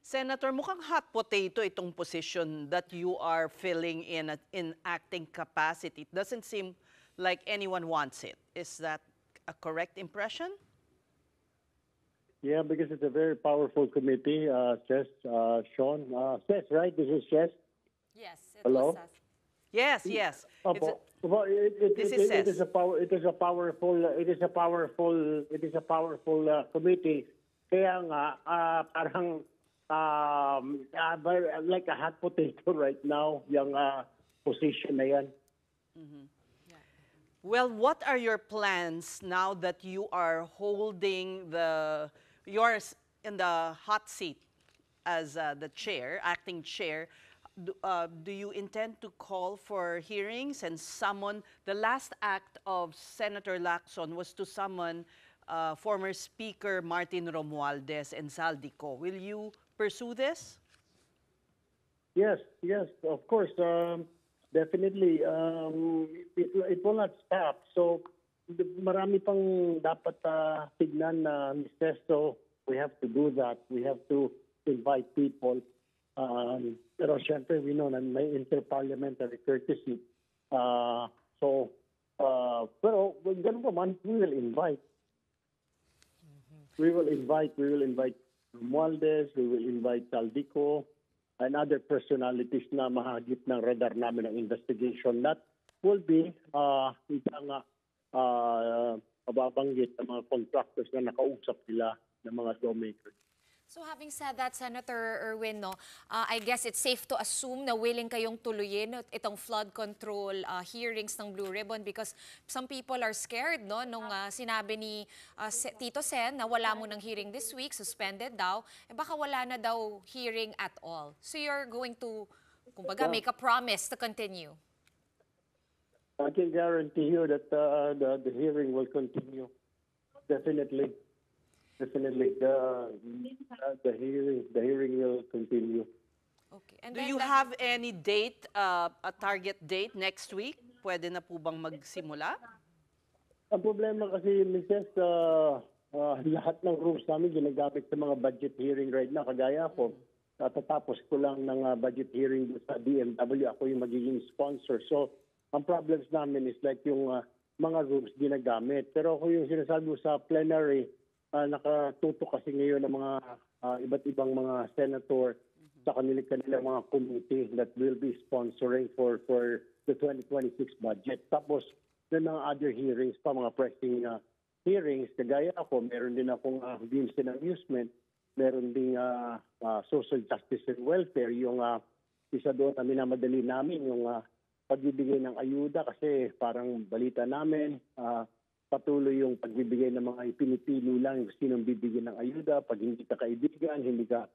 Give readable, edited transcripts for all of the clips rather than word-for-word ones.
Senator, mukhang hot potato itong position that you are filling in acting capacity. It doesn't seem like anyone wants it. Is that a correct impression? Yeah, because it's a very powerful committee, Chess, Sean. Chess, right? This is Chess. Yes, it Hello? was us. Yes, yes. Opo. This is Chess. It is a powerful committee. Kaya nga parang like a hot potato right now yung position na yan. Well, what are your plans now that you are holding yours in the hot seat as the chair, acting chair? Do you intend to call for hearings and summon? The last act of Senator Lacson was to summon former Speaker Martin Romualdez and Saldico. Will you pursue this? Yes, of course. Definitely. It will not stop. So, marami pang dapat tignan na Mr. So, we have to do that. We have to invite people. Pero syempre, we know na may interparliamentary courtesy. Pero ganun pa man, we will invite. We will invite Romualdez, we will invite Saldico, and other personalities na mahagip ng radar namin ng investigation. That will be mababanggit ng mga contractors na nakausap nila ng mga lawmakers. So having said that, Senator Erwin, no, I guess it's safe to assume na willing kayong tuluyin itong flood control hearings ng Blue Ribbon because some people are scared, no, nung sinabi ni Tito Sen na wala mo ng hearing this week, suspended daw, baka wala na daw hearing at all. So you're going to, kumbaga, make a promise to continue. I can guarantee you that the hearing will continue. Definitely. Definitely, the hearing will continue. Okay. And do you have any date, a target date next week? Pwede na po bang magsimula? Ang problema kasi, Mrs., lahat ng rooms namin ginagamit sa mga budget hearing right now. Kagaya po, tatapos ko lang ng budget hearing sa DMW. Ako yung magiging sponsor. So, ang problems namin is like yung mga rooms ginagamit. Pero ako yung sinasabi mo sa plenary, nakatuto kasi ngayon ng mga iba't ibang mga senator sa kanilang mga committee that will be sponsoring for the 2026 budget. Tapos, may mga other hearings pa, mga pressing hearings. Kagaya ako, meron din akong Games and Amusement, meron din Social Justice and Welfare. Yung isa doon na minamadali namin, yung pagbibigay ng ayuda kasi parang balita namin, patuloy yung pagbibigay ng mga ipinipili lang yung sinong bibigyan ng ayuda. Pag hindi ka kaibigan, hindi ka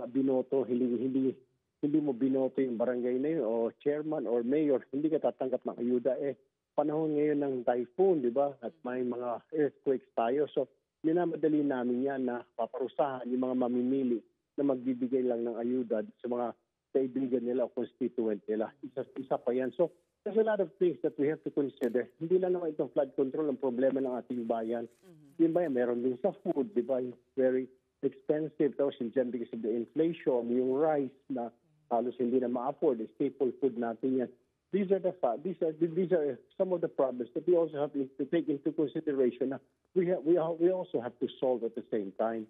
binoto, hindi mo binoto yung barangay na yun o chairman or mayor, hindi ka tatanggap ng ayuda. Panahon ngayon ng typhoon, di ba? At may mga earthquakes tayo. So, minamadali namin yan na paparusahan yung mga mamimili na magbibigay lang ng ayuda sa mga kaibigan nila o constituent nila. Isa pa yan. So, there's a lot of things that we have to consider. Hindi lang naman itong flood control ang problema ng ating bayan. Yung bayan, meron din sa food, di ba? Very expensive. Tapos dyan because of the inflation, yung rice na halos hindi na ma-afford, staple food natin yan. These are some of the problems that we also have to take into consideration. We also have to solve at the same time.